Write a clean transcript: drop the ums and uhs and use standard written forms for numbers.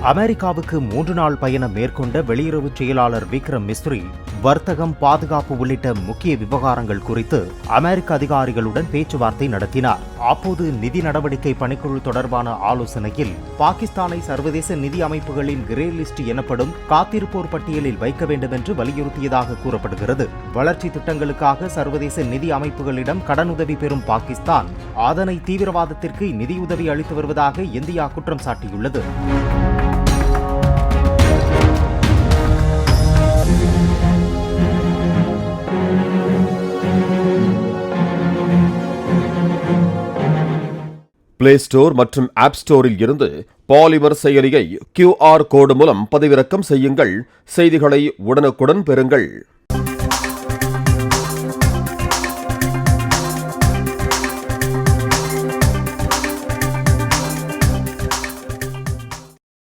அமெரிக்காவுக்கு 3 நாள் பயணம் மேற்கொண்ட வெளியுறவு செயலாளர் விக்ரம் மிஸ்ரி வர்த்தகம், பாதுகாப்பு உள்ளிட்ட முக்கிய விவகாரங்கள் குறித்து அமெரிக்க அதிகாரிகளுடன் பேச்சுவார்த்தை நடத்தினார். அப்போது நிதி நடவடிக்கை பணிக்குழு தொடர்பான ஆலோசனையில் பாகிஸ்தானை சர்வதேச நிதி அமைப்புகளின் கிரே லிஸ்ட் எனப்படும் காத்திருப்போர் பட்டியலில் வைக்க வேண்டும் என்று வலியுறுத்தியதாக கூறப்படுகிறது. வளர்ச்சி திட்டங்களுக்காக சர்வதேச நிதி அமைப்புகளிடம் கடனுதவி பெறும் பாகிஸ்தான் அதனை தீவிரவாதத்திற்கு நிதியுதவி அளித்து வருவதாக இந்தியா குற்றம் சாட்டியுள்ளது. பிளே ஸ்டோர் மற்றும் ஆப் ஸ்டோரில் இருந்து பாலிமர் செயலியை QR கோடு மூலம் பதிவிறக்கம் செய்யுங்கள். செய்திகளை உடனுக்குடன் பெறுங்கள்.